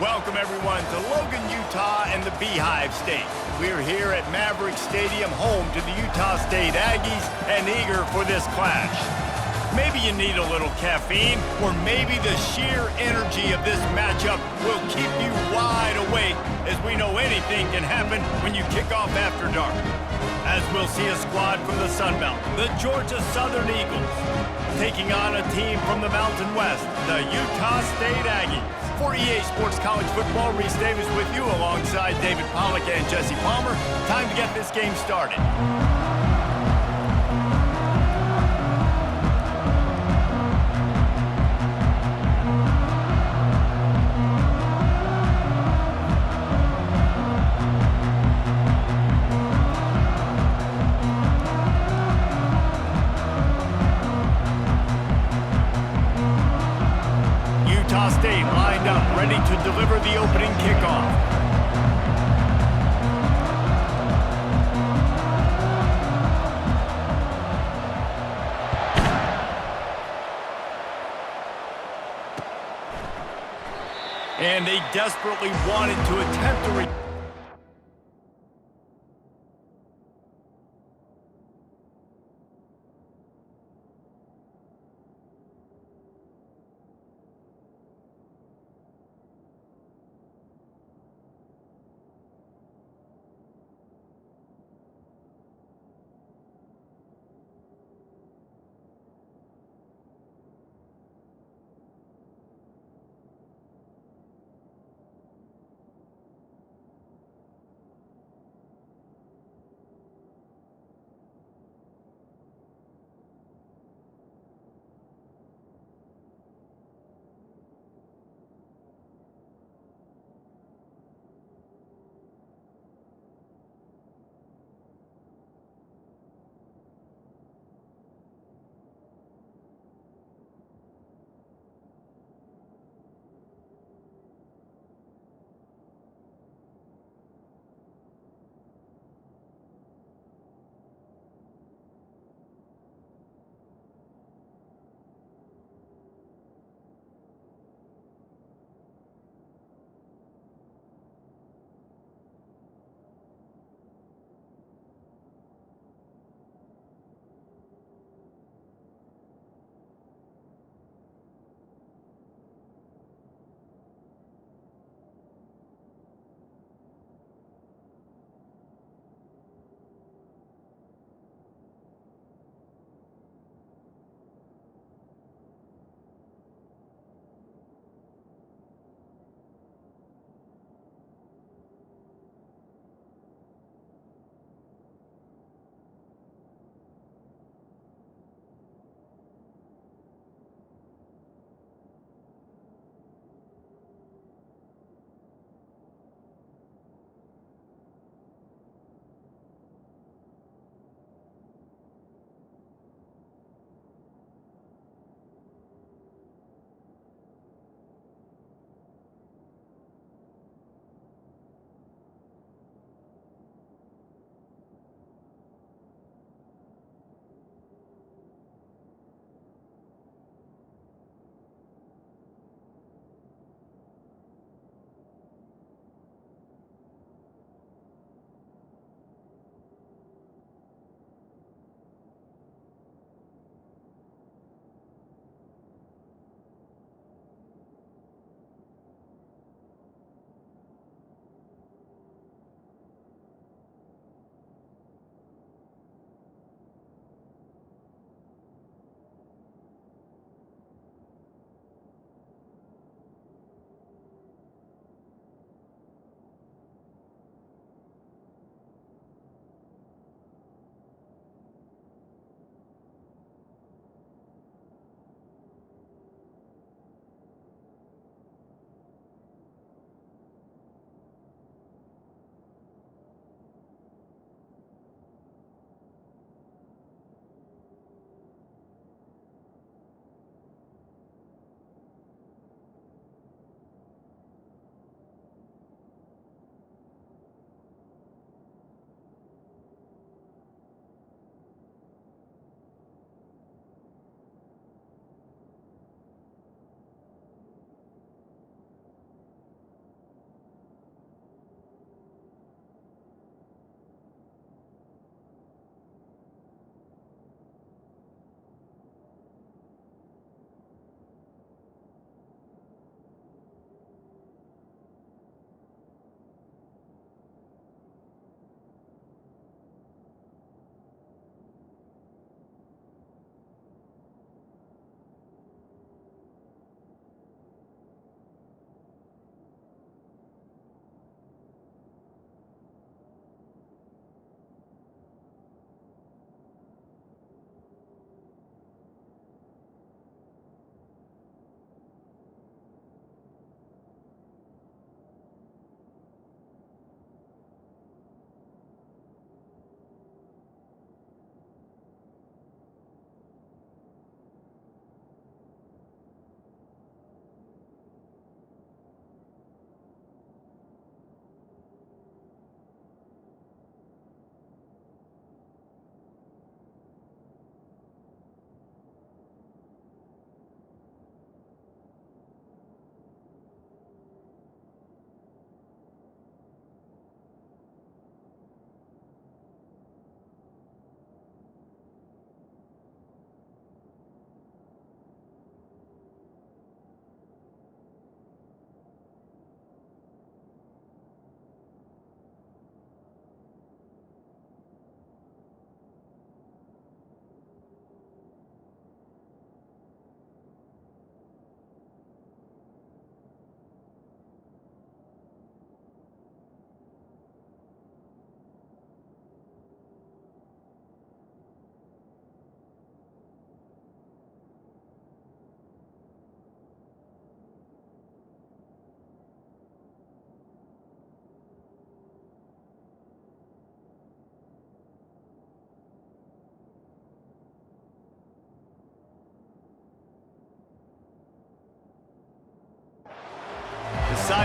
Welcome, everyone, to Logan, Utah and the Beehive State. We're here at Maverick Stadium, home to the Utah State Aggies, and eager for this clash. Maybe you need a little caffeine, or maybe the sheer energy of this matchup will keep you wide awake, as we know anything can happen when you kick off after dark. As we'll see a squad from the Sun Belt, the Georgia Southern Eagles, taking on a team from the Mountain West, the Utah State Aggies. For EA Sports College Football, Reese Davis with you alongside David Pollack and Jesse Palmer. Time to get this game started. Utah State lined up, ready to deliver the opening kickoff. And they desperately wanted to attempt to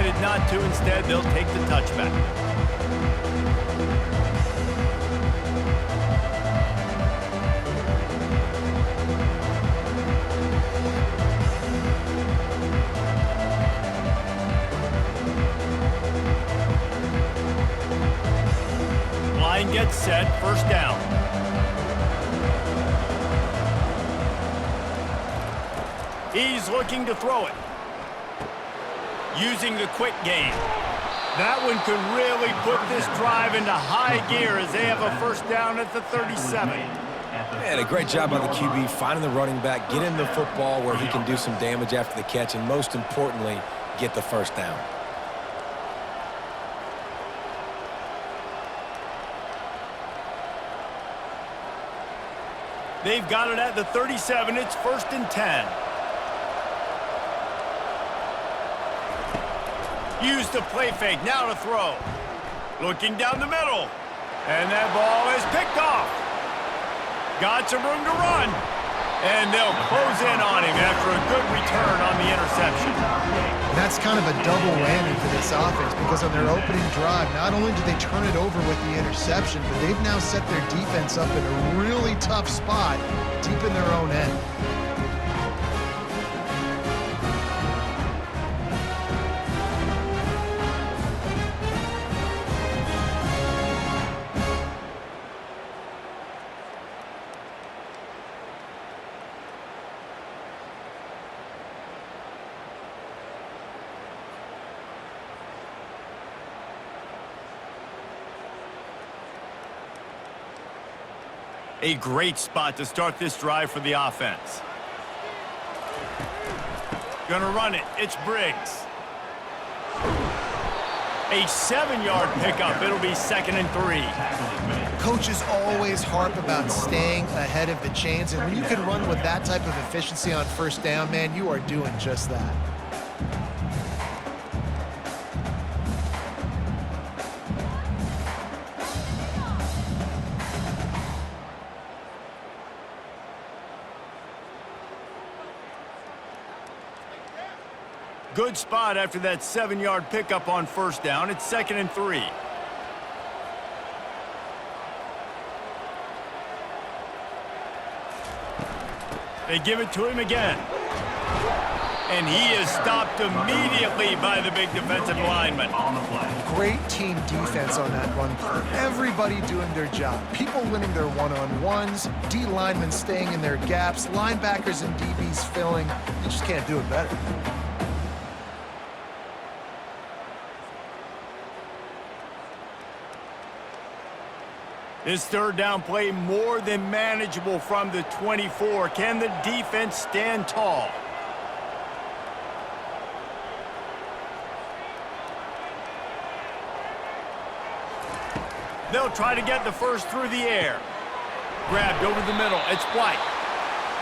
decided not to. Instead, they'll take the touchback. Line gets set, first down. He's looking to throw it. Using the quick game. That one could really put this drive into high gear as they have a first down at the 37. Man, a great job by the QB finding the running back, get him the football where he can do some damage after the catch, and most importantly, get the first down. They've got it at the 37. It's 1st and 10. Use the play fake. Now to throw. Looking down the middle. And that ball is picked off. Got some room to run. And they'll close in on him after a good return on the interception. That's kind of a double whammy for this offense because on their opening drive, not only did they turn it over with the interception, but they've now set their defense up in a really tough spot deep in their own end. A great spot to start this drive for the offense. Gonna run it. It's Briggs. A 7-yard pickup. It'll be 2nd and 3. Coaches always harp about staying ahead of the chains, and when you can run with that type of efficiency on first down, man, you are doing just that. Good spot after that 7-yard pickup on first down. It's 2nd and 3. They give it to him again. And he is stopped immediately by the big defensive lineman. Great team defense on that run play. Everybody doing their job. People winning their one-on-ones, D linemen staying in their gaps, linebackers and DBs filling. You just can't do it better. This third down play more than manageable from the 24. Can the defense stand tall? They'll try to get the first through the air. Grabbed over the middle. It's White.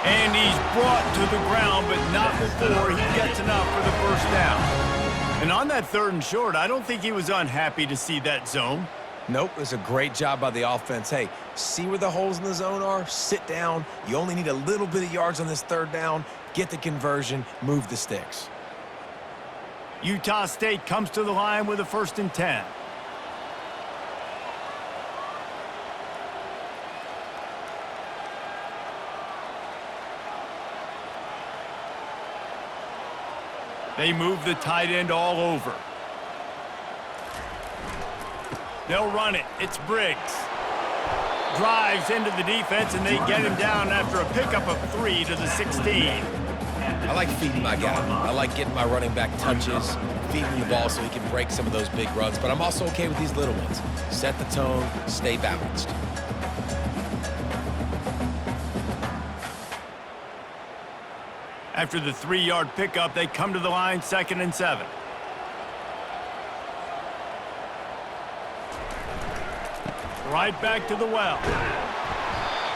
And he's brought to the ground, but not before he gets enough for the first down. And on that 3rd and short, I don't think he was unhappy to see that zone. Nope, it's a great job by the offense. Hey, see where the holes in the zone are? Sit down. You only need a little bit of yards on this 3rd down. Get the conversion. Move the sticks. Utah State comes to the line with a 1st and 10. They move the tight end all over. They'll run it. It's Briggs. Drives into the defense, and they get him down after a pickup of 3 to the 16. I like feeding my guy. I like getting my running back touches, feeding the ball so he can break some of those big runs, but I'm also okay with these little ones. Set the tone, stay balanced. After the 3-yard pickup, they come to the line 2nd and 7. Right back to the well.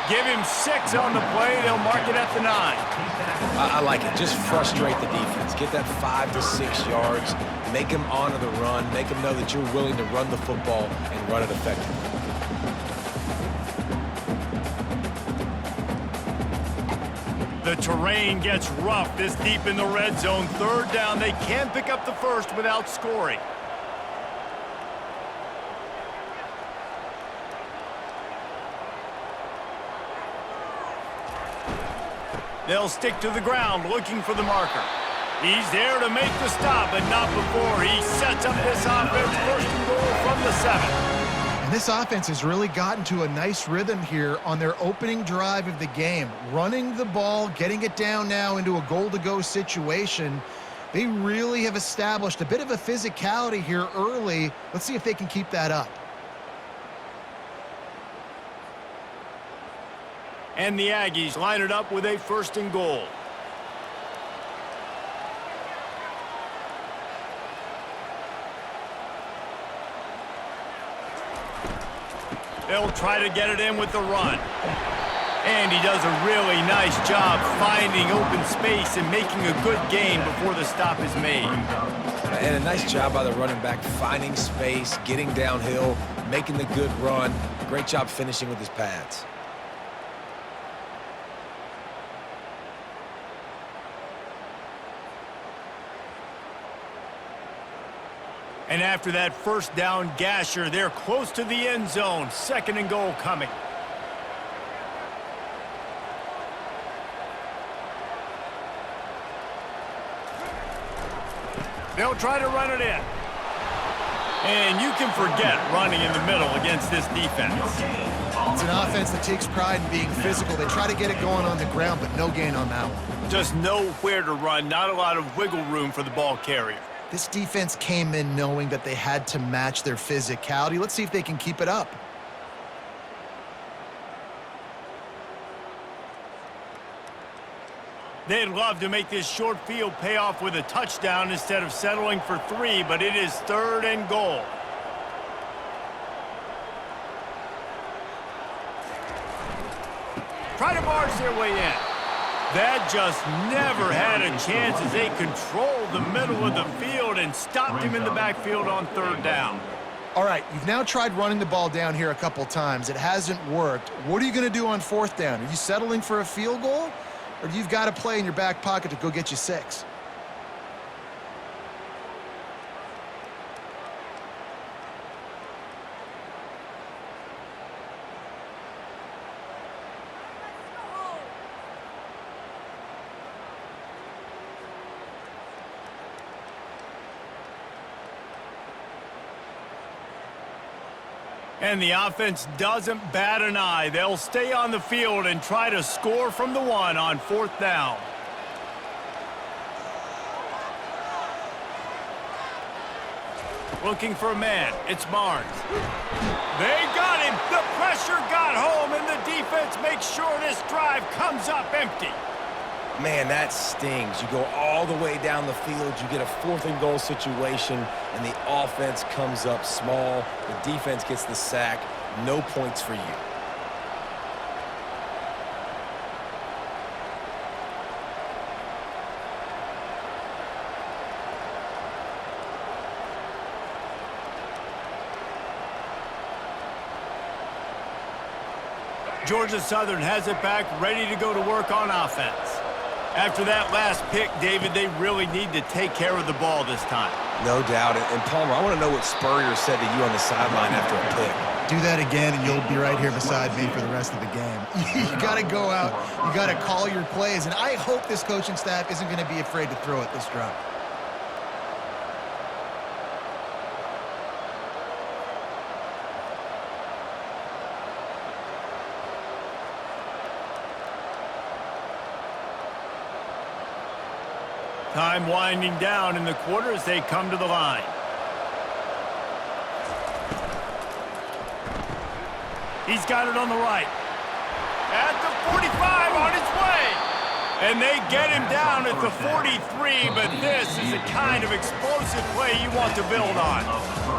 Give him 6 on the play. They'll mark it at the 9. I like it. Just frustrate the defense. Get that 5 to 6 yards. Make them honor the run. Make them know that you're willing to run the football and run it effectively. The terrain gets rough this deep in the red zone. Third down, they can pick up the first without scoring. They'll stick to the ground looking for the marker. He's there to make the stop, but not before he sets up this offense. First and goal from the 7. And this offense has really gotten to a nice rhythm here on their opening drive of the game. Running the ball, getting it down now into a goal-to-go situation. They really have established a bit of a physicality here early. Let's see if they can keep that up. And the Aggies line it up with a first and goal. They'll try to get it in with the run. And he does a really nice job finding open space and making a good gain before the stop is made. And a nice job by the running back, finding space, getting downhill, making the good run. Great job finishing with his pads. And after that first down gasher, they're close to the end zone. Second and goal coming. They'll try to run it in. And you can forget running in the middle against this defense. It's an offense that takes pride in being physical. They try to get it going on the ground, but no gain on that one. Just nowhere to run, not a lot of wiggle room for the ball carrier. This defense came in knowing that they had to match their physicality. Let's see if they can keep it up. They'd love to make this short field pay off with a touchdown instead of settling for 3, but it is third and goal. Try to barge their way in. That just never had a chance as they controlled the middle of the field and stopped him in the backfield on third down. All right, you've now tried running the ball down here a couple times. It hasn't worked. What are you going to do on fourth down? Are you settling for a field goal? Or do you've got a play in your back pocket to go get you 6? And the offense doesn't bat an eye. They'll stay on the field and try to score from the 1 on fourth down. Looking for a man. It's Barnes. They got him. The pressure got home, and the defense makes sure this drive comes up empty. Man, that stings. You go all the way down the field, you get a fourth and goal situation, and the offense comes up small. The defense gets the sack. No points for you. Georgia Southern has it back, ready to go to work on offense. After that last pick, David, they really need to take care of the ball this time. No doubt. And Palmer, I want to know what Spurrier said to you on the sideline after a pick. Do that again, and you'll be right here beside me for the rest of the game. You got to go out. You got to call your plays, and I hope this coaching staff isn't going to be afraid to throw it this drive. Time winding down in the quarter as they come to the line. He's got it on the right. At the 45, on his way. And they get him down at the 43, but this is the kind of explosive play you want to build on.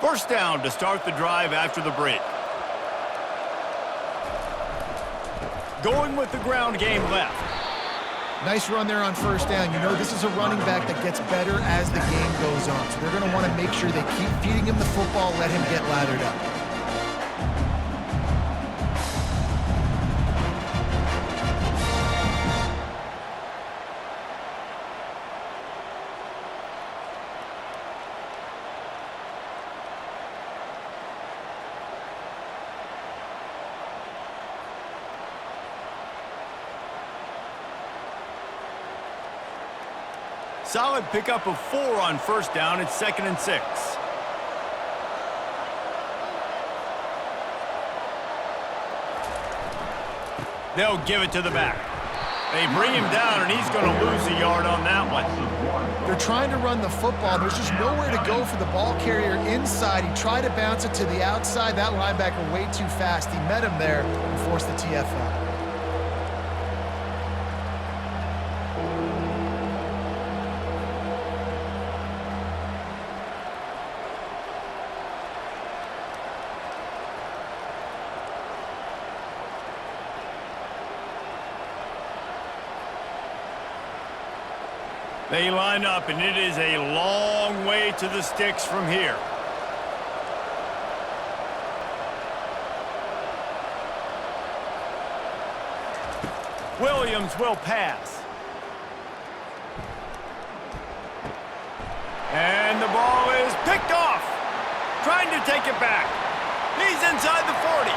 First down to start the drive after the break. Going with the ground game left. Nice run there on first down. You know, this is a running back that gets better as the game goes on. So they're going to want to make sure they keep feeding him the football, let him get lathered up. Solid pickup of 4 on first down. It's 2nd and 6. They'll give it to the back. They bring him down, and he's going to lose a yard on that one. They're trying to run the football. There's just nowhere to go for the ball carrier inside. He tried to bounce it to the outside. That linebacker way too fast. He met him there and forced the TFL. They line up, and it is a long way to the sticks from here. Williams will pass. And the ball is picked off. Trying to take it back. He's inside the 40.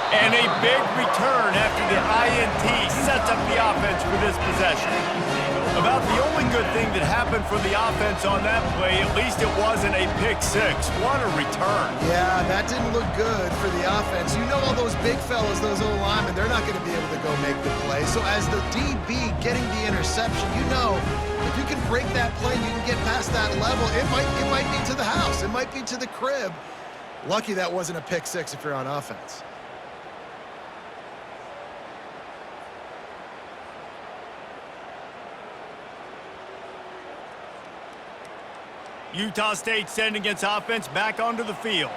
And a big return after the INT sets up the offense for this possession. About the only good thing that happened for the offense on that play, at least it wasn't a pick six. What a return. Yeah, that didn't look good for the offense. You know all those big fellas, those old linemen, they're not going to be able to go make the play. So as the DB getting the interception, you know, if you can break that play, you can get past that level, it might be to the house. It might be to the crib. Lucky that wasn't a pick six if you're on offense. Utah State sending its offense back onto the field.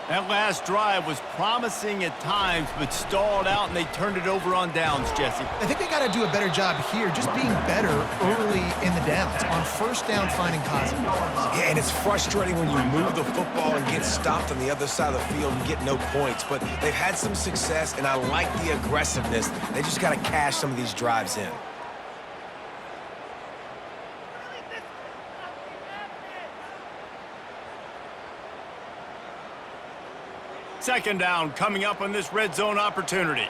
That last drive was promising at times, but stalled out, and they turned it over on downs, Jesse. I think they got to do a better job here, just being better early in the downs. On first down, finding positive. Yeah, and it's frustrating when you move the football and get stopped on the other side of the field and get no points. But they've had some success, and I like the aggressiveness. They just got to cash some of these drives in. Second down coming up on this red zone opportunity.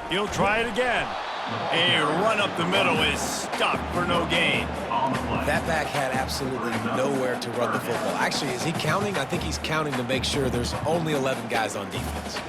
He'll try it again. A run up the middle is stuck for no gain. That back had absolutely nowhere to run the football. Actually, is he counting? I think he's counting to make sure there's only 11 guys on defense.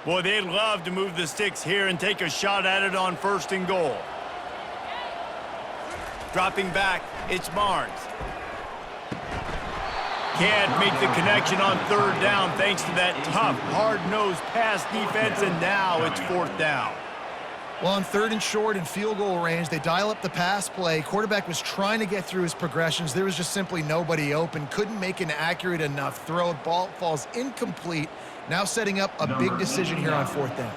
Boy, they'd love to move the sticks here and take a shot at it on 1st and goal. Dropping back, it's Barnes. Can't make the connection on 3rd down thanks to that tough, hard-nosed pass defense, and now it's 4th down. Well, on 3rd and short and field goal range, they dial up the pass play. Quarterback was trying to get through his progressions. There was just simply nobody open. Couldn't make an accurate enough throw. Ball falls incomplete. Now setting up a big decision here on 4th down.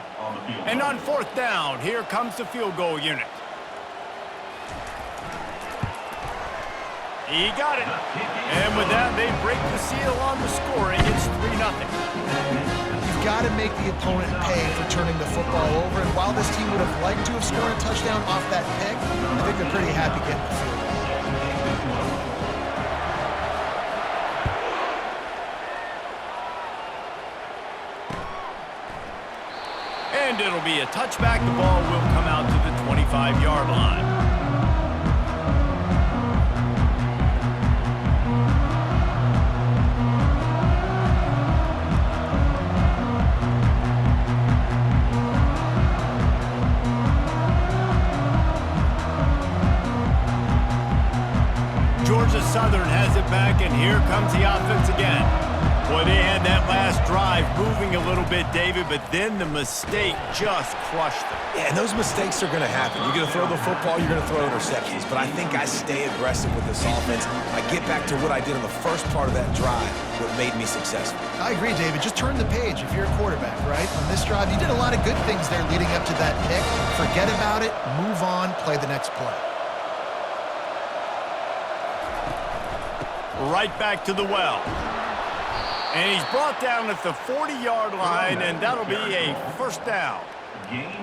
And on 4th down, here comes the field goal unit. He got it. And with that, they break the seal on the scoring. It's 3-0. You've got to make the opponent pay for turning the football over. And while this team would have liked to have scored a touchdown off that pick, I think they're pretty happy getting the field goal. And it'll be a touchback. The ball will come out to the 25-yard line. drive moving a little bit, David, but then the mistake just crushed them. Yeah, and those mistakes are going to happen. You're going to throw the football, you're going to throw interceptions. But I think I stay aggressive with this offense. I get back to what I did on the first part of that drive, what made me successful. I agree, David. Just turn the page if you're a quarterback, right? On this drive, you did a lot of good things there leading up to that pick. Forget about it, move on, play the next play. Right back to the well. And he's brought down at the 40-yard line, and that'll be a first down.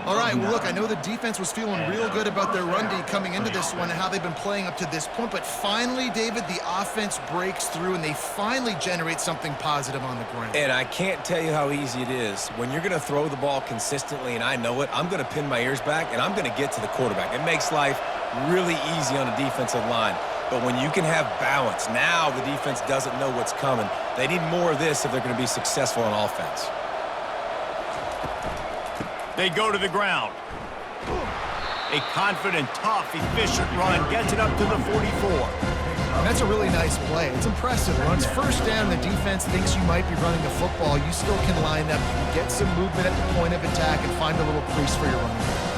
All right, well, look, I know the defense was feeling real good about their run D coming into this one and how they've been playing up to this point, but finally, David, the offense breaks through and they finally generate something positive on the ground. And I can't tell you how easy it is. When you're going to throw the ball consistently, and I know it, I'm going to pin my ears back, and I'm going to get to the quarterback. It makes life really easy on a defensive line. But when you can have balance, now the defense doesn't know what's coming. They need more of this if they're going to be successful on offense. They go to the ground. A confident, tough, efficient run gets it up to the 44. And that's a really nice play. It's impressive. When it's first down, the defense thinks you might be running the football. You still can line up, get some movement at the point of attack, and find a little crease for your running back.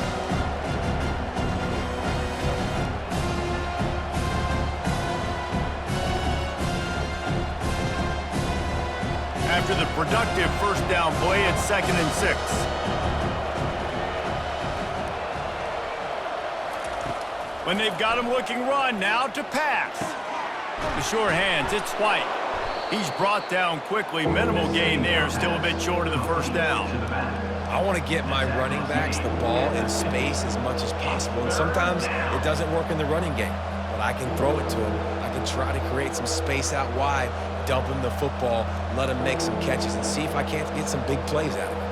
After the productive first down play, it's 2nd and 6. When they've got him looking run, now to pass. The sure hands, it's White. He's brought down quickly. Minimal gain there, still a bit short of the first down. I want to get my running backs the ball in space as much as possible. And sometimes it doesn't work in the running game, but I can throw it to them. I can try to create some space out wide, dump him the football, let him make some catches, and see if I can't get some big plays out of him.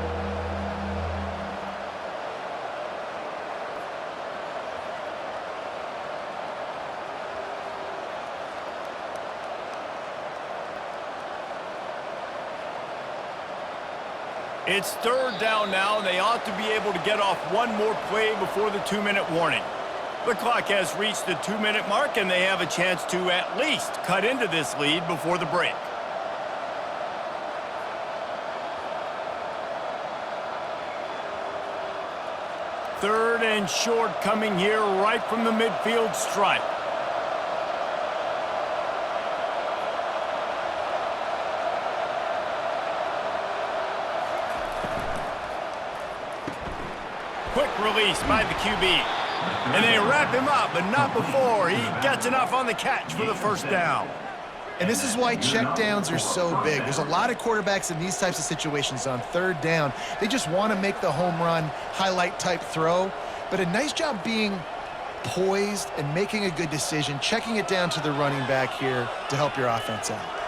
It's 3rd down now, and they ought to be able to get off one more play before the 2-minute warning. The clock has reached the 2-minute mark, and they have a chance to at least cut into this lead before the break. Third and short coming here right from the midfield stripe. Quick release by the QB. And they wrap him up, but not before he gets enough on the catch for the first down. And this is why checkdowns are so big. There's a lot of quarterbacks in these types of situations on 3rd down. They just want to make the home run, highlight type throw. But a nice job being poised and making a good decision, checking it down to the running back here to help your offense out.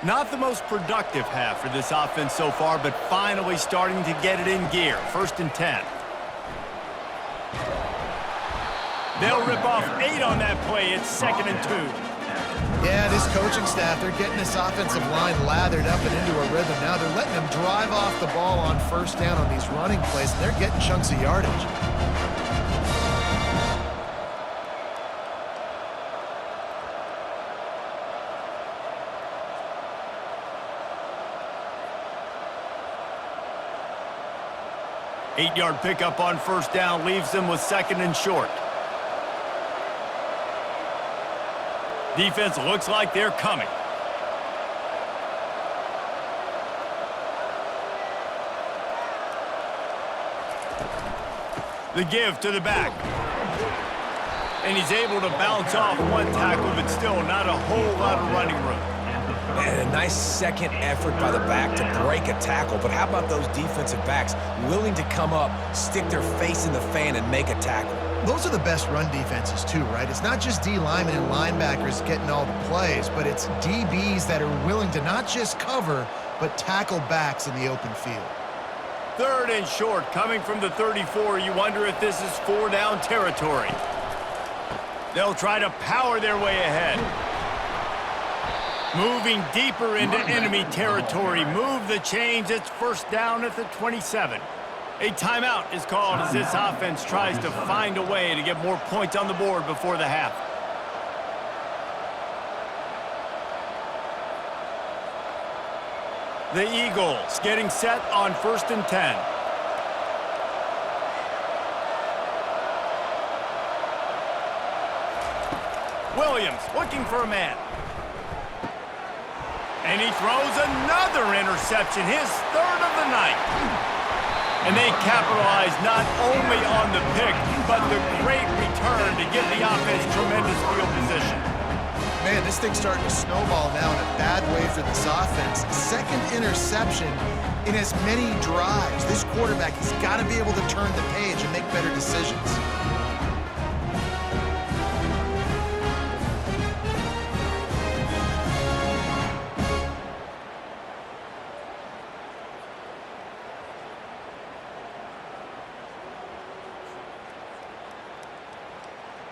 Not the most productive half for this offense so far, but finally starting to get it in gear. 1st and 10. They'll rip off 8 on that play. It's 2nd and 2. Yeah, this coaching staff, they're getting this offensive line lathered up and into a rhythm now. They're letting them drive off the ball on 1st down on these running plays, and they're getting chunks of yardage. Eight-yard pickup on 1st down leaves them with 2nd and short. Defense looks like they're coming. The give to the back. And he's able to bounce off one tackle, but still not a whole lot of running room. And a nice second effort by the back to break a tackle. But how about those defensive backs willing to come up, stick their face in the fan, and make a tackle? Those are the best run defenses too, right? It's not just D linemen and linebackers getting all the plays, but it's DBs that are willing to not just cover, but tackle backs in the open field. 3rd and short coming from the 34. You wonder if this is 4-down territory. They'll try to power their way ahead. Moving deeper into enemy territory. Move the chains. It's 1st down at the 27. A timeout is called as this offense tries to find a way to get more points on the board before the half. The Eagles getting set on 1st and 10. Williams looking for a man. And he throws another interception, his 3rd of the night. And they capitalize not only on the pick, but the great return to give the offense tremendous field position. Man, this thing's starting to snowball now in a bad way for this offense. 2nd interception in as many drives. This quarterback has got to be able to turn the page and make better decisions.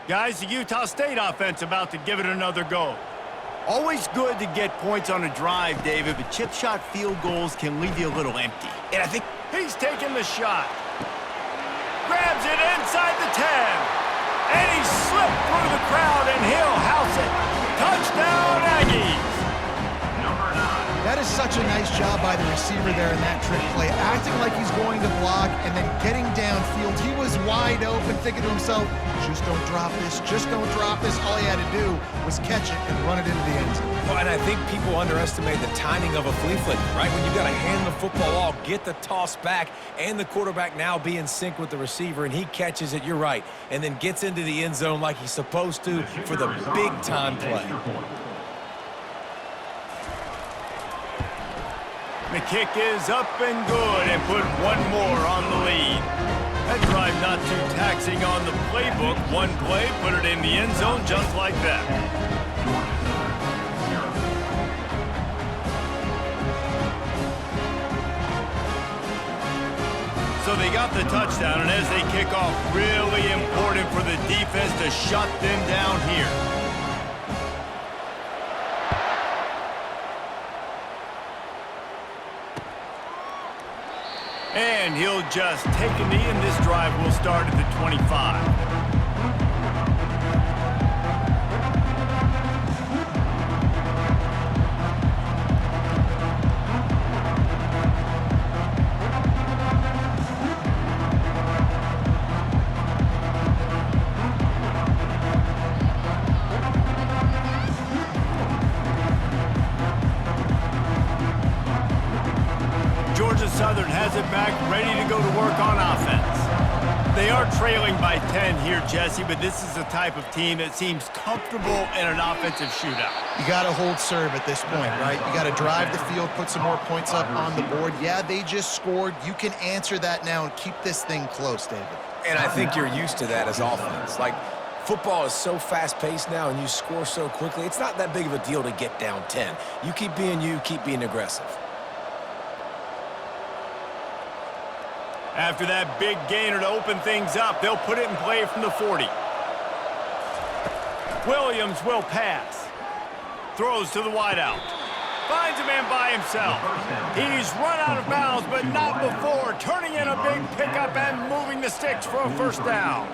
Guys, the Utah State offense about to give it another go. Always good to get points on a drive, David, but chip shot field goals can leave you a little empty. And I think he's taking the shot. Grabs it inside the 10. And he slipped through the crowd, and he'll house it. Touchdown, Aggies. That is such a nice job by the receiver there in that trick play, acting like he's going to block and then getting downfield. He was wide open, thinking to himself, just don't drop this, just don't drop this. All he had to do was catch it and run it into the end zone. Well, and I think people underestimate the timing of a flea flicker, right? When you got to hand the football off, get the toss back, and the quarterback now be in sync with the receiver, and he catches it, you're right, and then gets into the end zone like he's supposed to for the big-time play. The kick is up and good and put one more on the lead. That drive not too taxing on the playbook. One play, put it in the end zone just like that. So they got the touchdown, and as they kick off, really important for the defense to shut them down here. And he'll just take a knee, and this drive will start at the 25. Southern has it back, ready to go to work on offense. They are trailing by 10 here, Jesse, but this is the type of team that seems comfortable in an offensive shootout. You got to hold serve at this point, right? You got to drive the field, put some more points up on the board. Yeah, they just scored. You can answer that now and keep this thing close, David. And I think you're used to that as offense. Like, football is so fast-paced now and you score so quickly, it's not that big of a deal to get down 10. You keep being aggressive. After that big gainer to open things up, they'll put it in play from the 40. Williams will pass. Throws to the wideout. Finds a man by himself. He's run out of bounds, but not before. Turning in a big pickup and moving the sticks for a first down.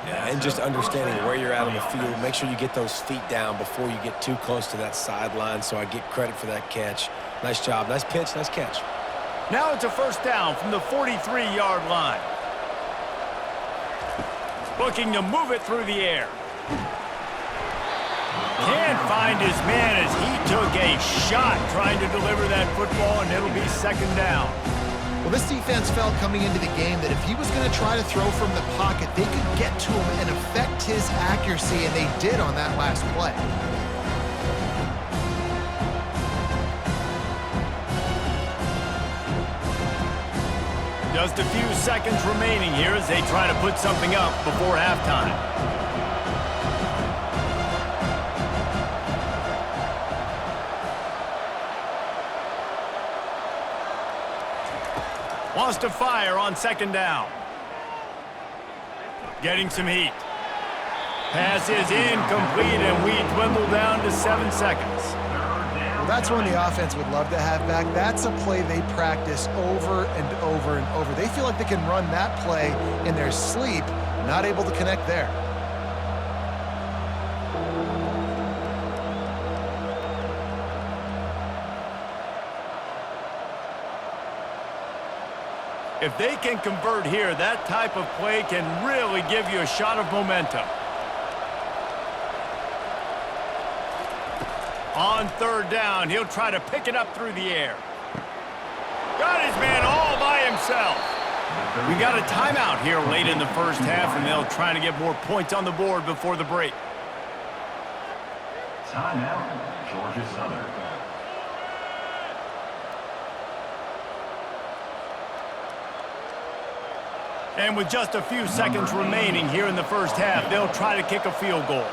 Yeah, and just understanding where you're at on the field. Make sure you get those feet down before you get too close to that sideline, so I get credit for that catch. Nice job. Nice pitch. Nice catch. Now it's a first down from the 43-yard line. Looking to move it through the air. Can't find his man as he took a shot trying to deliver that football, and it'll be second down. Well, this defense felt coming into the game that if he was going to try to throw from the pocket, they could get to him and affect his accuracy, and they did on that last play. Just a few seconds remaining here as they try to put something up before halftime. Wants to fire on second down. Getting some heat. Pass is incomplete, and we dwindle down to 7 seconds. That's one the offense would love to have back. That's a play they practice over and over and over. They feel like they can run that play in their sleep, not able to connect there. If they can convert here, that type of play can really give you a shot of momentum. On third down, he'll try to pick it up through the air. Got his man all by himself. We got a timeout here late in the first half, and they'll try to get more points on the board before the break. Timeout, Georgia Southern. And with just a few seconds remaining here in the first half, they'll try to kick a field goal.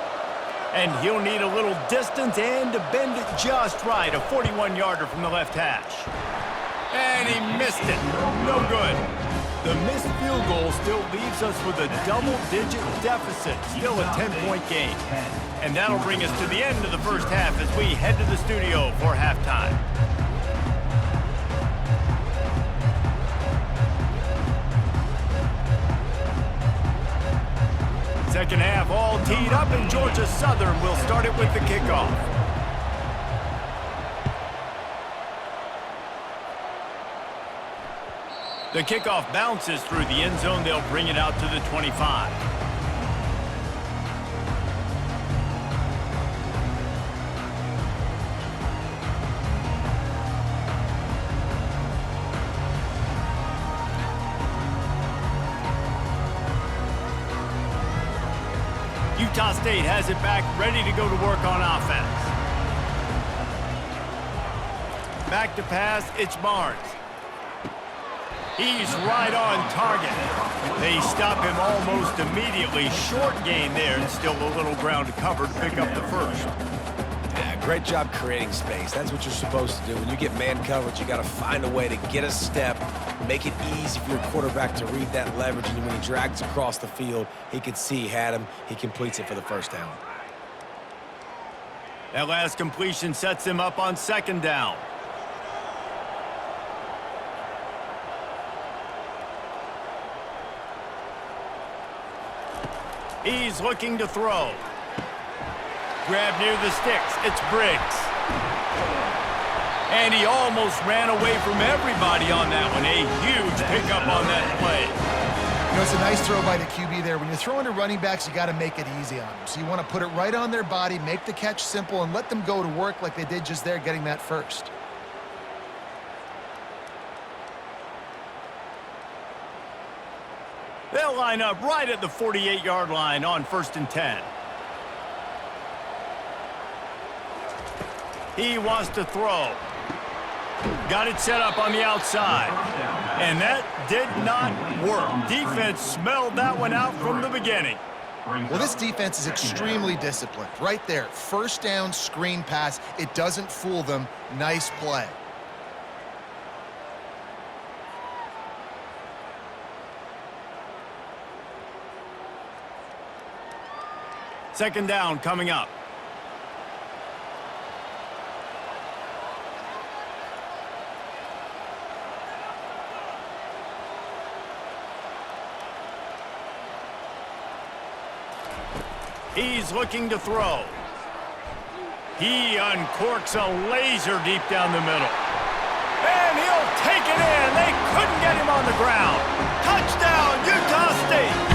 And he'll need a little distance and to bend it just right, a 41-yarder from the left hash. And he missed it. No good. The missed field goal still leaves us with a double-digit deficit, still a 10-point game. And that'll bring us to the end of the first half as we head to the studio for halftime. Second half all teed up, and Georgia Southern will start it with the kickoff. The kickoff bounces through the end zone. They'll bring it out to the 25. Utah State has it back, ready to go to work on offense. Back to pass, it's Barnes. He's right on target. They stop him almost immediately. Short gain there, and still a little ground to cover to pick up the first. Yeah, great job creating space. That's what you're supposed to do. When you get man coverage, you got to find a way to get a step, make it easy for your quarterback to read that leverage, and when he drags across the field, he can see he had him. He completes it for the first down. That last completion sets him up on second down. He's looking to throw. Grab near the sticks. It's Briggs. And he almost ran away from everybody on that one. A huge pickup on that play. You know, it's a nice throw by the QB there. When you're throwing to running backs, you got to make it easy on them. So you want to put it right on their body, make the catch simple, and let them go to work like they did just there, getting that first. They'll line up right at the 48-yard line on 1st and 10. He wants to throw. Got it set up on the outside. And that did not work. Defense smelled that one out from the beginning. Well, this defense is extremely disciplined. Right there, first down, screen pass. It doesn't fool them. Nice play. Second down coming up. He's looking to throw. He uncorks a laser deep down the middle. And he'll take it in. They couldn't get him on the ground. Touchdown, Utah State.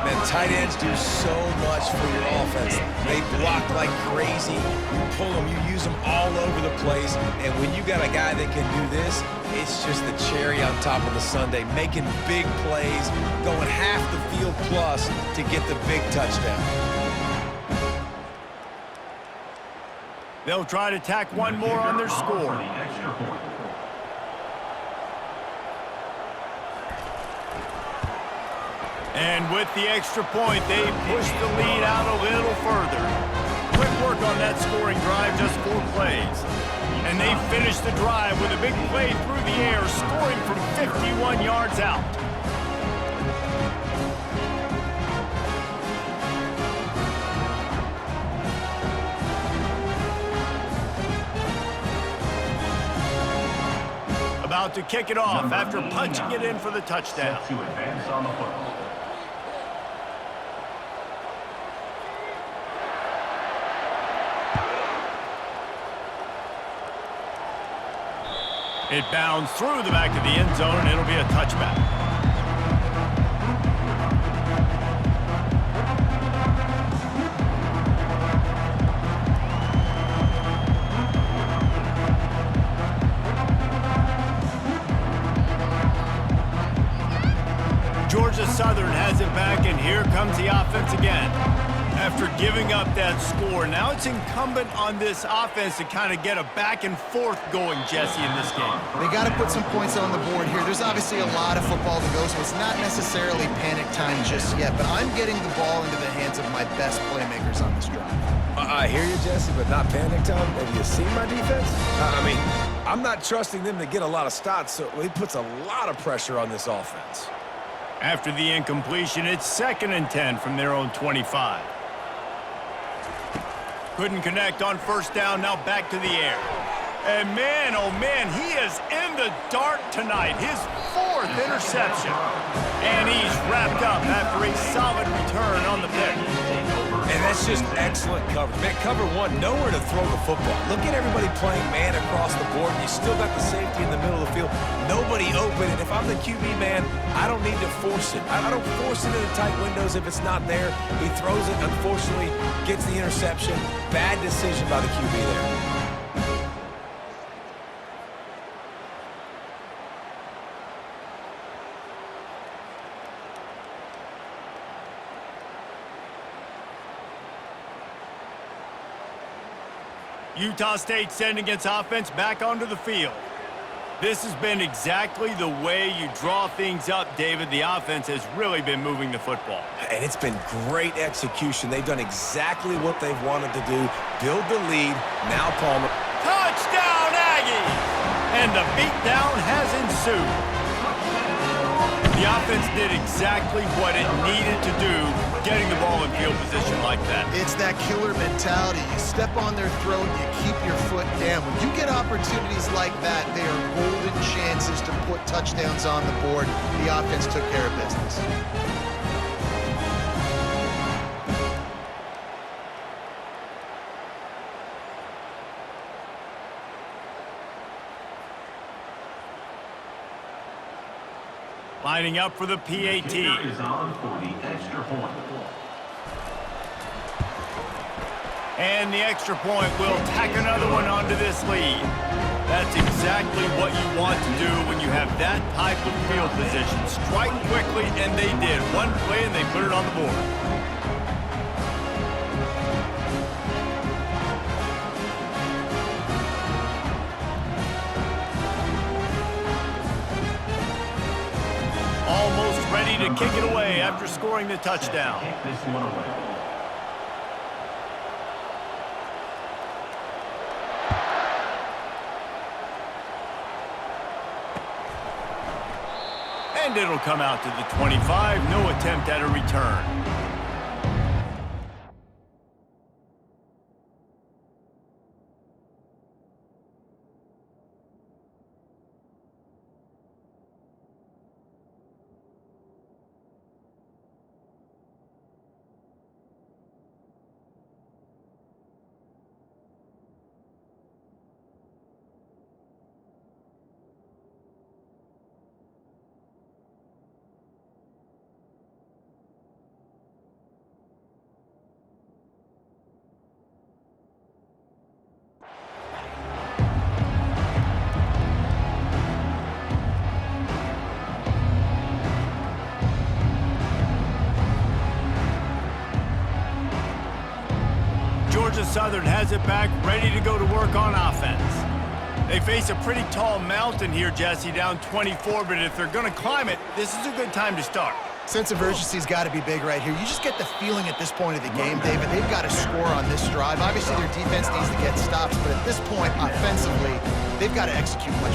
Man, tight ends do so much for your offense. They block like crazy. You pull them, you use them all over the place. And when you got a guy that can do this, it's just the cherry on top of the sundae, making big plays, going half the field plus to get the big touchdown. They'll try to tack one more on their score. And with the extra point, they push the lead out a little further. Quick work on that scoring drive, just 4 plays. And they finish the drive with a big play through the air, scoring from 51 yards out. now to kick it off after punching it in for the touchdown. Set to advance on the football. It bounds through the back of the end zone, and it'll be a touchback. Georgia Southern has it back, and here comes the offense again. After giving up that score, now it's incumbent on this offense to kind of get a back and forth going, Jesse, in this game. They got to put some points on the board here. There's obviously a lot of football to go, so it's not necessarily panic time just yet, but I'm getting the ball into the hands of my best playmakers on this drive. I hear you, Jesse, but not panic time. Have you seen my defense? I mean, I'm not trusting them to get a lot of stops, so it puts a lot of pressure on this offense. After the incompletion, it's 2nd and 10 from their own 25. Couldn't connect on first down, now back to the air. And man, oh man, he is in the dark tonight. His 4th interception. And he's wrapped up after a solid return on the pick. And that's just excellent coverage. Man, cover one, nowhere to throw the football. Look at everybody playing man across the board, and you still got the safety in the middle of the field. Nobody open, and if I'm the QB man, I don't need to force it. I don't force it into tight windows if it's not there. He throws it, unfortunately, gets the interception. Bad decision by the QB there. Utah State sending its offense back onto the field. This has been exactly the way you draw things up, David. The offense has really been moving the football. And it's been great execution. They've done exactly what they've wanted to do. Build the lead. Now Palmer. Touchdown, Aggies! And the beatdown has ensued. The offense did exactly what it needed to do, getting the ball in field position like that. It's that killer mentality. You step on their throat, you keep your foot down. When you get opportunities like that, they are golden chances to put touchdowns on the board. The offense took care of business. Lining up for the PAT. Kicker is on for the extra point. And the extra point will tack another one onto this lead. That's exactly what you want to do when you have that type of field position. Strike quickly, and they did. One play, and they put it on the board. Almost ready to kick it away after scoring the touchdown. Kick this one away. And it'll come out to the 25. No attempt at a return. Georgia Southern has it back, ready to go to work on offense. They face a pretty tall mountain here, Jesse, down 24, but if they're going to climb it, this is a good time to start. Sense of urgency's got to be big right here. You just get the feeling at this point of the game, David, they've got to score on this drive. Obviously, their defense needs to get stops, but at this point, offensively, they've got to execute much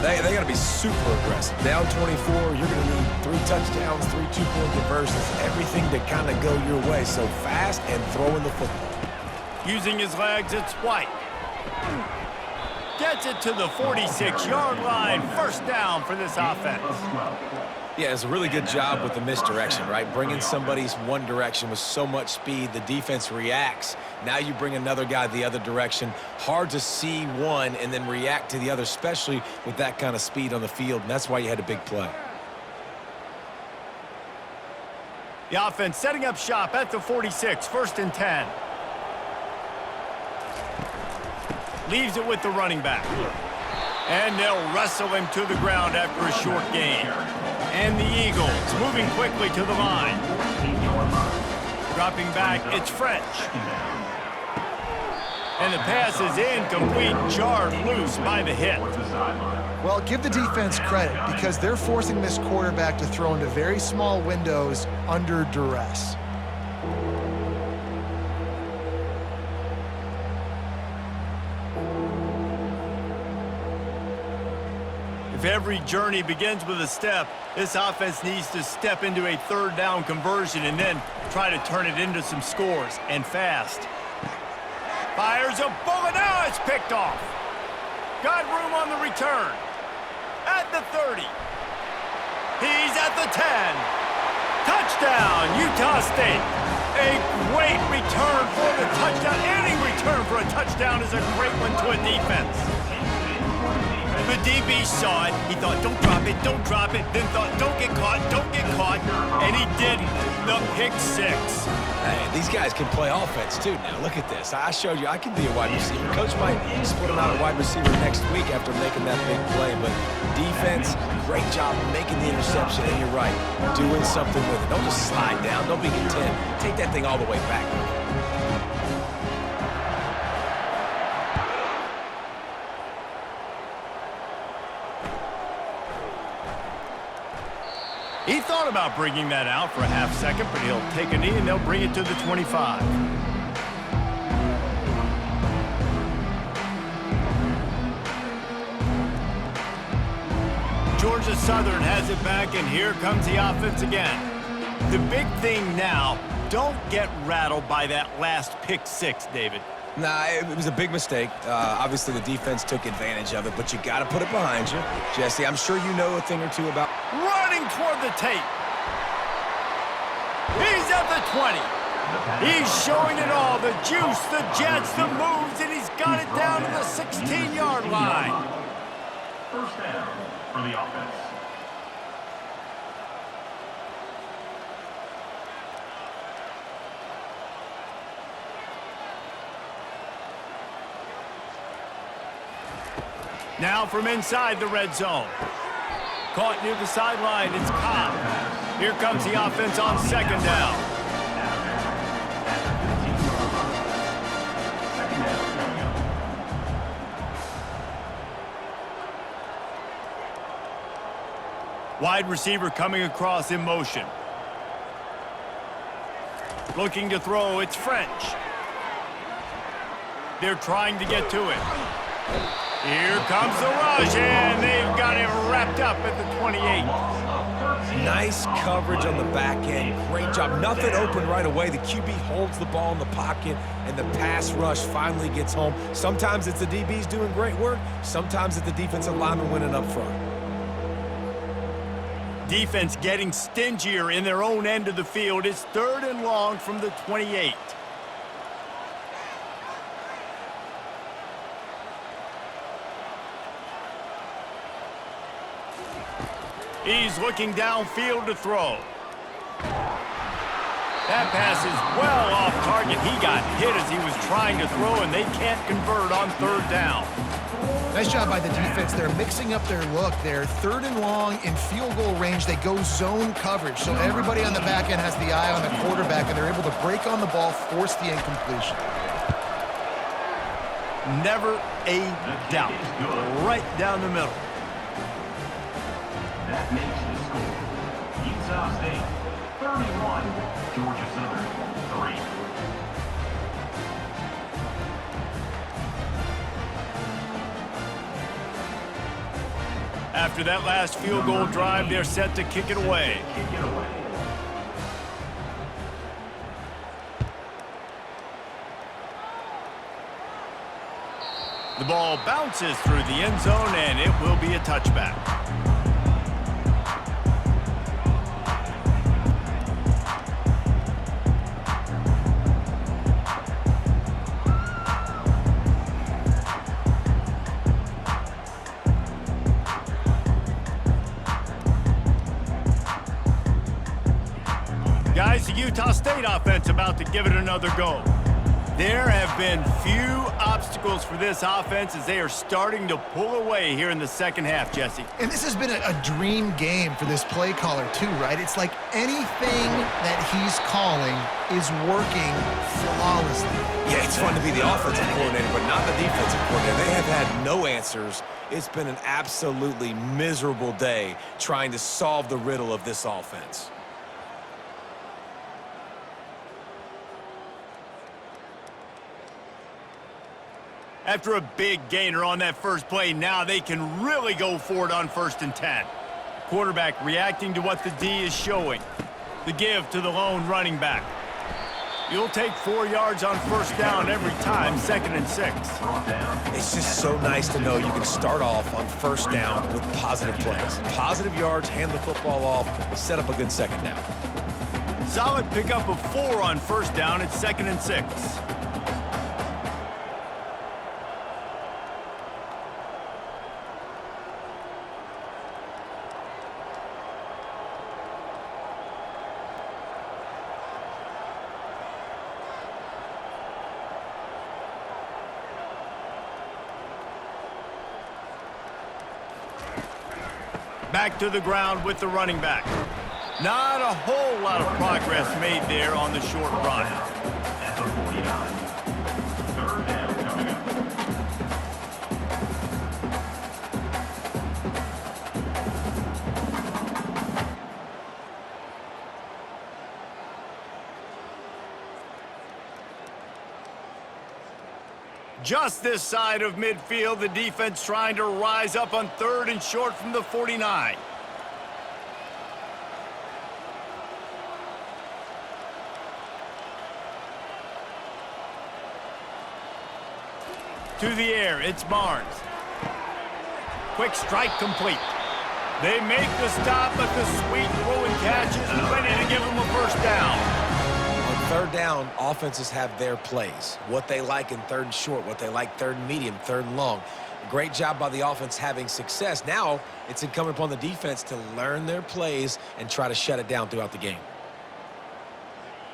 better. They got to be super aggressive. Down 24, you're going to need 3 touchdowns, 3 two-point conversions, everything to kind of go your way. So fast and throwing the football. Using his legs, it's White. gets it to the 46-yard line. First down for this offense. Yeah, it's a really good job with the misdirection, right? Bringing somebody's one direction with so much speed, the defense reacts. Now you bring another guy the other direction. Hard to see one and then react to the other, especially with that kind of speed on the field, and that's why you had a big play. The offense setting up shop at the 46, 1st and 10. Leaves it with the running back. And they'll wrestle him to the ground after a short gain. And the Eagles moving quickly to the line. Dropping back, it's French. And the pass is incomplete, jarred loose by the hit. Well, give the defense credit because they're forcing this quarterback to throw into very small windows under duress. If every journey begins with a step, this offense needs to step into a 3rd down conversion and then try to turn it into some scores, and fast. Fires a bullet. Now it's picked off. Got room on the return. At the 30. He's at the 10. Touchdown, Utah State. A great return for the touchdown. Any return for a touchdown is a great one to a defense. The DB saw it. He thought, don't drop it. Then thought, don't get caught. And he didn't. The pick 6. Hey, these guys can play offense, too. Now, look at this. I showed you I can be a wide receiver. Coach might split him out a wide receiver next week after making that big play. But defense, great job making the interception. And you're right, doing something with it. Don't just slide down. Don't be content. Take that thing all the way back. He thought about bringing that out for a half second, but he'll take a knee and they'll bring it to the 25. Georgia Southern has it back, and here comes the offense again. The big thing now, don't get rattled by that last pick 6, David. Nah, it was a big mistake. Obviously, the defense took advantage of it, but you got to put it behind you. Jesse, I'm sure you know a thing or two about... Running toward the tape. He's at the 20. He's showing it all. The juice, the jets, the moves, and he's got it down to the 16-yard line. First down for the offense. Now from inside the red zone. Caught near the sideline, it's Cobb. Here comes the offense on 2nd down. Wide receiver coming across in motion. Looking to throw, it's French. They're trying to get to it. Here comes the rush, and they've got him wrapped up at the 28. Nice coverage on the back end. Great job. Nothing open right away. The QB holds the ball in the pocket, and the pass rush finally gets home. Sometimes it's the DBs doing great work. Sometimes it's the defensive lineman winning up front. Defense getting stingier in their own end of the field. It's 3rd and long from the 28. He's looking downfield to throw. That pass is well off target. He got hit as he was trying to throw, and they can't convert on 3rd down. Nice job by the defense. They're mixing up their look. They're 3rd and long in field goal range. They go zone coverage, so everybody on the back end has the eye on the quarterback, and they're able to break on the ball, force the incompletion. Never a doubt. Right down the middle. That makes the score. Utah State 31, Georgia Southern 3. After that last field goal drive, they're set to kick it away. The ball bounces through the end zone, and it will be a touchback. Guys, the Utah State offense about to give it another go. There have been few obstacles for this offense as they are starting to pull away here in the second half, Jesse. And this has been a dream game for this play caller too, right? It's like anything that he's calling is working flawlessly. Yeah, it's fun to be the offensive coordinator, but not the defensive coordinator. They have had no answers. It's been an absolutely miserable day trying to solve the riddle of this offense. After a big gainer on that first play, now they can really go for it on 1st and 10. Quarterback reacting to what the D is showing. The give to the lone running back. You'll take 4 yards on 1st down every time, 2nd and 6. It's just so nice to know you can start off on 1st down with positive plays. Positive yards, hand the football off, set up a good 2nd down. Solid pickup of 4 on 1st down at 2nd and 6. Back to the ground with the running back. Not a whole lot of progress made there on the short run. At the 49. 3rd down coming up. Just this side of midfield, the defense trying to rise up on 3rd and short from the 49. To the air, it's Barnes. Quick strike complete. They make the stop, but the sweet throw and catch is ready to give them a 1st down. On 3rd down, offenses have their plays. What they like in 3rd and short, what they like 3rd and medium, 3rd and long. Great job by the offense having success. Now it's incumbent upon the defense to learn their plays and try to shut it down throughout the game.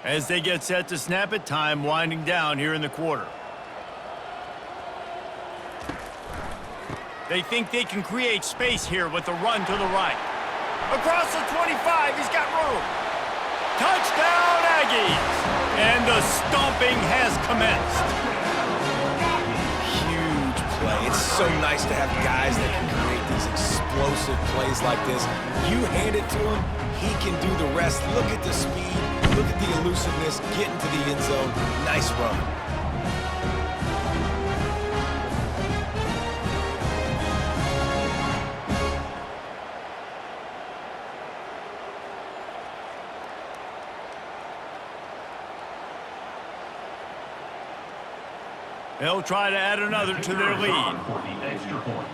As they get set to snap it, time winding down here in the quarter. They think they can create space here with the run to the right. Across the 25, he's got room. Touchdown, Aggies! And the stomping has commenced. Huge play. It's so nice to have guys that can create these explosive plays like this. You hand it to him, he can do the rest. Look at the speed, look at the elusiveness, get into the end zone. Nice run. They'll try to add another to their lead. For the extra point.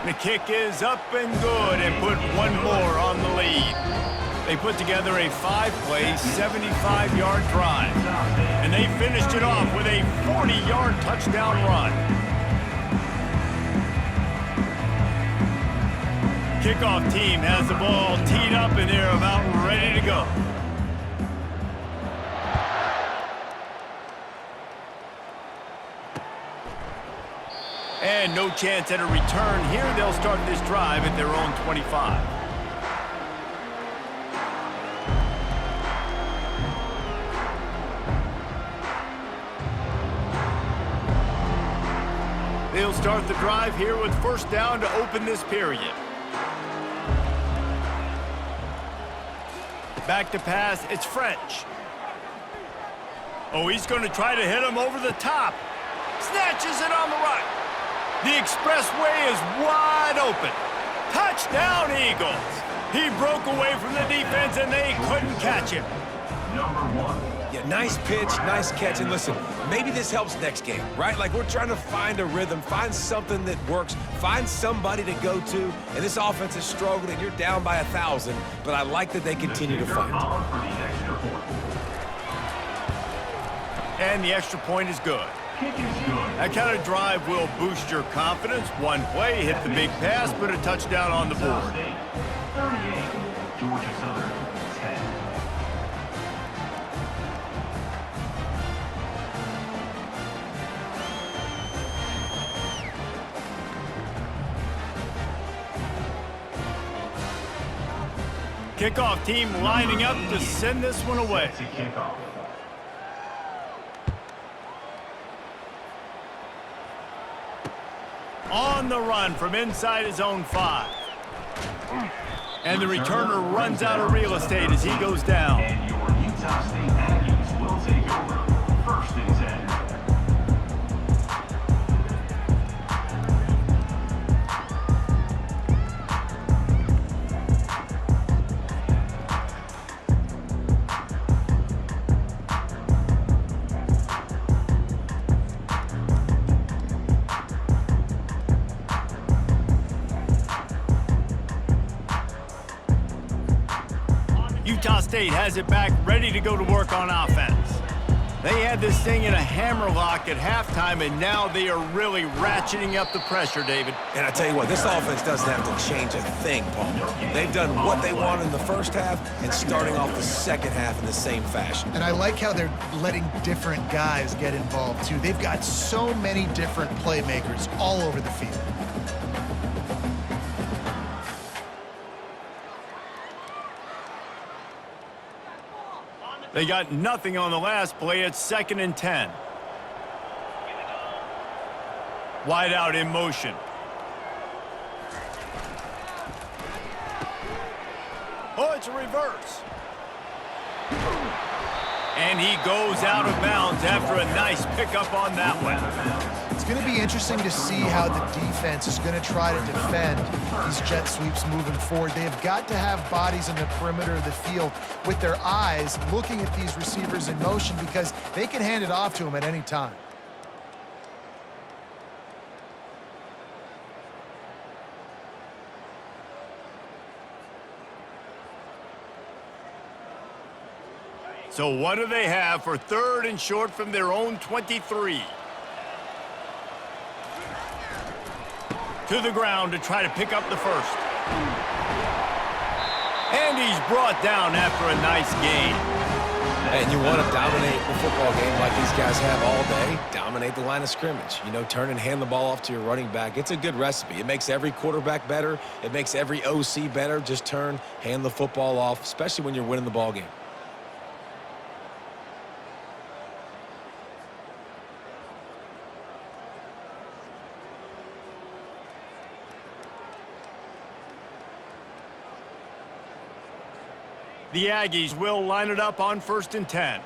The kick is up and good and put one more on the lead. They put together a 5-play, 75-yard drive. And they finished it off with a 40-yard touchdown run. Kickoff team has the ball teed up and they're about ready to go. And no chance at a return here. They'll start this drive at their own 25. They'll start the drive here with 1st down to open this period. Back to pass, it's French. Oh, he's going to try to hit him over the top. Snatches it on the right. The expressway is wide open. Touchdown, Eagles. He broke away from the defense, and they couldn't catch him. Number 1. Yeah, nice pitch, nice catch. And listen, maybe this helps next game, right? Like we're trying to find a rhythm, find something that works, find somebody to go to. And this offense is struggling. You're down by 1,000, but I like that they continue to find it. And the extra point is good. Kick is good. That kind of drive will boost your confidence. One play, hit the big pass, put a touchdown on the board. 38. Georgia Southern, 10. Kickoff team lining up to send this one away. To kickoff. On the run from inside his own 5. And the returner runs out of real estate as he goes down. And your Utah State Aggies will take over. 1st and 10. Utah State has it back, ready to go to work on offense. They had this thing in a hammerlock at halftime, and now they are really ratcheting up the pressure, David. And I tell you what, this offense doesn't have to change a thing, Paul. They've done what they wanted in the first half and starting off the second half in the same fashion. And I like how they're letting different guys get involved, too. They've got so many different playmakers all over the field. They got nothing on the last play. It's 2nd and 10. Wide out in motion. Oh, it's a reverse. And he goes out of bounds after a nice pickup on that one. It's going to be interesting to see how the defense is going to try to defend these jet sweeps moving forward. They have got to have bodies in the perimeter of the field with their eyes looking at these receivers in motion because they can hand it off to them at any time. So what do they have for 3rd and short from their own 23? To the ground to try to pick up the first. And he's brought down after a nice gain. And you want to dominate the football game like these guys have all day, dominate the line of scrimmage. You know, turn and hand the ball off to your running back. It's a good recipe. It makes every quarterback better. It makes every OC better. Just turn, hand the football off, especially when you're winning the ball game. The Aggies will line it up on 1st and 10.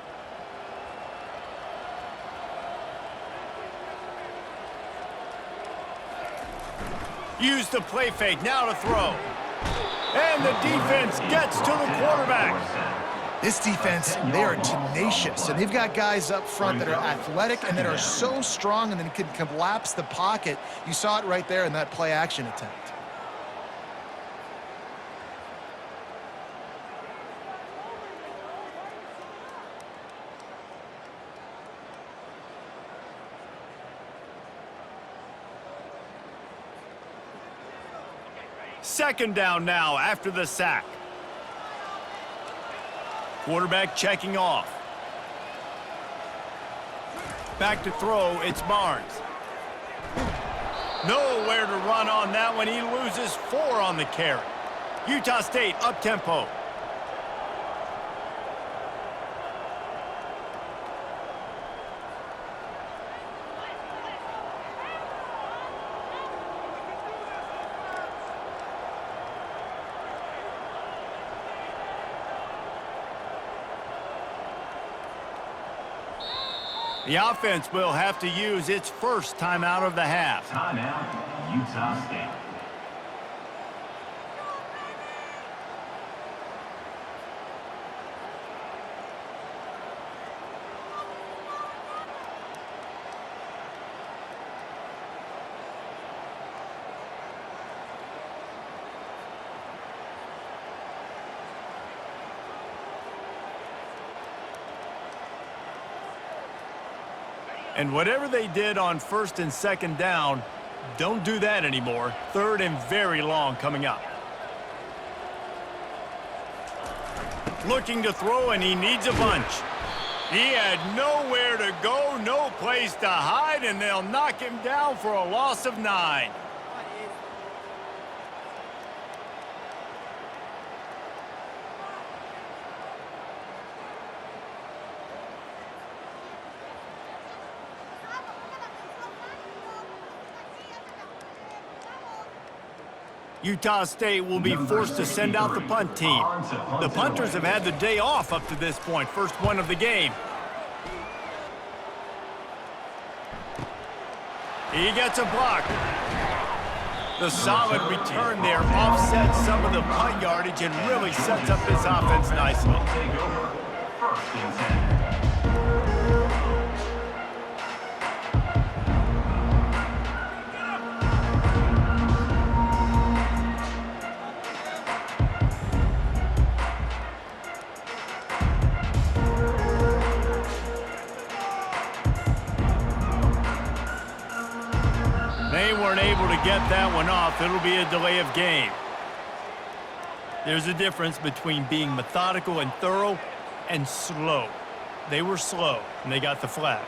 Use the play fake, now to throw. And the defense gets to the quarterback. This defense, they are tenacious, and they've got guys up front that are athletic and that are so strong and then can collapse the pocket. You saw it right there in that play-action attempt. Second down now after the sack. Quarterback checking off. Back to throw, it's Barnes. Nowhere to run on that one. He loses 4 on the carry. Utah State up-tempo. The offense will have to use its first timeout of the half. Timeout, Utah State. And whatever they did on 1st and 2nd down, don't do that anymore. 3rd and very long coming up. Looking to throw, and he needs a bunch. He had nowhere to go, no place to hide, and they'll knock him down for a loss of 9. Utah State will be forced to send out the punt team. The punters have had the day off up to this point, first one of the game. He gets a block. The solid return there offsets some of the punt yardage and really sets up his offense nicely. Take over. 1st and 10. They weren't able to get that one off. It'll be a delay of game. There's a difference between being methodical and thorough and slow. They were slow, and they got the flag.